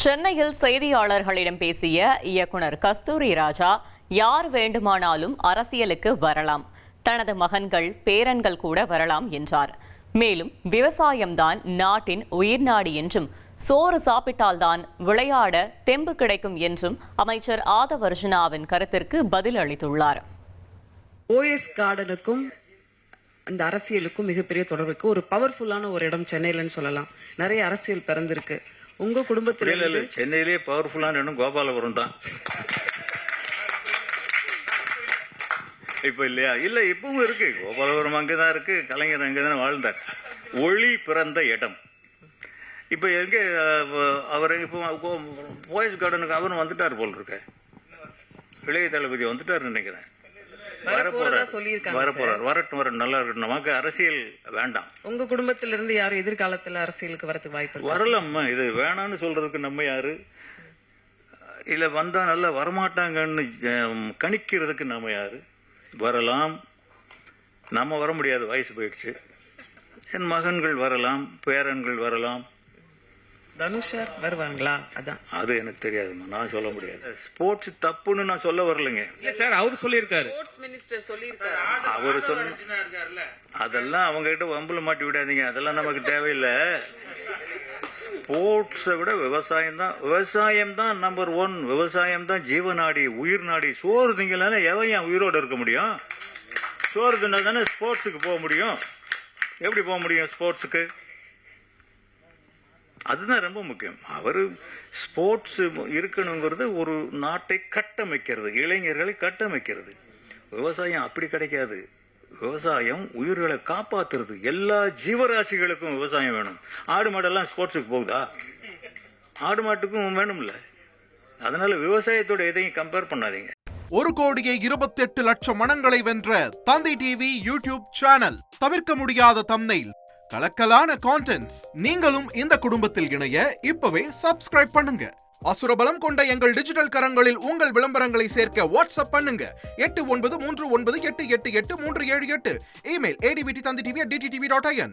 சென்னையில் செய்தியாளர்களிடம் பேசிய இயக்குனர் கஸ்தூரி ராஜா, யார் வேண்டுமானாலும் அரசியலுக்கு வரலாம், தனது மகன்கள் பேரன்கள் கூட வரலாம் என்றார். மேலும் விவசாயம்தான் நாட்டின் உயிர்நாடி என்றும், சோறு சாப்பிட்டால்தான் விளையாட தெம்பு கிடைக்கும் என்றும் அமைச்சர் ஆதவர்ஜுனாவின் கருத்திற்கு பதில் அளித்துள்ளார். ஓஎஸ் கார்டனுக்கும் இந்த அரசியலுக்கும் மிகப்பெரிய தொடர்பு இருக்கு. ஒரு பவர்ஃபுல்லான ஒரு இடம் சென்னையிலன்னு சொல்லலாம். நிறைய அரசியல் பிறந்திருக்கு. உங்க குடும்பத்துல சென்னையிலேயே பவர்ஃபுல்லான இடம் கோபாலபுரம் தான். இப்ப இல்லையா? இல்ல இப்பவும் இருக்கு. கோபாலபுரம் அங்கதான் இருக்கு. கலைஞர் அங்கதான் வாழ்ந்தார். ஒளி பிறந்த இடம். இப்ப எங்க அவர் இப்போ போயஸ் கார்டனுக்கு அவரும் வந்துட்டார் போல் இருக்க. இளைய தளபதி வந்துட்டார் நினைக்கிறேன். வரட்டும், நல்லா இருக்கட்டும். நமக்கு அரசியல் வேண்டாம். உங்க குடும்பத்திலிருந்து யாரும் எதிர்காலத்துல அரசியலுக்கு வரதுக்கு வாய்ப்பு வரலாமா? இது வேணான்னு சொல்றதுக்கு நம்ம யாரு? இல்ல வந்தா நல்லா வரமாட்டாங்கன்னு கணிக்கிறதுக்கு நம்ம யாரு? வரலாம். நம்ம வர முடியாது, வயசு போயிடுச்சு. என் மகன்கள் வரலாம், பேரன்கள் வரலாம். தனுஷர் வருவாங்களா? அதான் அது எனக்கு தெரியாதுமா, நான் சொல்ல முடியாது. ஸ்போர்ட்ஸ் தப்புன்னு நான் சொல்ல வரலங்க. சார் அவர் சொல்லியிருக்காரு, அவரு அதெல்லாம் அவங்க கிட்ட வம்புல மாட்டி விடாதீங்க. அதெல்லாம் நமக்கு தேவையில்லை. ஸ்போர்ட்ஸை விட விவசாயம் தான் நம்பர் 1. விவசாயம் தான் ஜீவநாடி, உயிர் நாடி. சோறு திங்களால எவன் ஏன் உயிரோடு இருக்க முடியும்? சோறு தின்னா தானே ஸ்போர்ட்ஸுக்கு போக முடியும். எப்படி போக முடியும் ஸ்போர்ட்ஸுக்கு? அதுதான் ரொம்ப முக்கியம். அவரு ஸ்போர்ட்ஸ் இருக்கணுங்கிறது ஒரு நாட்டை கட்டமைக்கிறது, இளைஞர்களை கட்டமைக்கிறது. விவசாயம் அப்படி கிடைக்காது. விவசாயம் உயிர்களை காப்பாத்துறது. எல்லா ஜீவராசிகளுக்கும் விவசாயம் வேணும். ஆடு மாடெல்லாம் ஸ்போர்ட்ஸுக்கு போகுதா? ஆடு மாட்டுக்கும் வேணும்ல. அதனால விவசாயத்தோட எதையும் கம்பேர் பண்ணாதீங்க. 1,28,00,000 மனங்களை வென்ற தந்தி டிவி யூடியூப் சேனல். தவிர்க்க முடியாத தம்ப்நெயில், கலக்கலான கான்டென்ட்ஸ். நீங்களும் இந்த குடும்பத்தில் இணைய இப்பவே சப்ஸ்கிரைப் பண்ணுங்க. அசுரபலம் கொண்ட எங்கள் டிஜிட்டல் கரங்களில் உங்கள் விளம்பரங்களை சேர்க்க வாட்ஸ்அப் பண்ணுங்க. 8939888838. Email advtthanditv@dttv.in.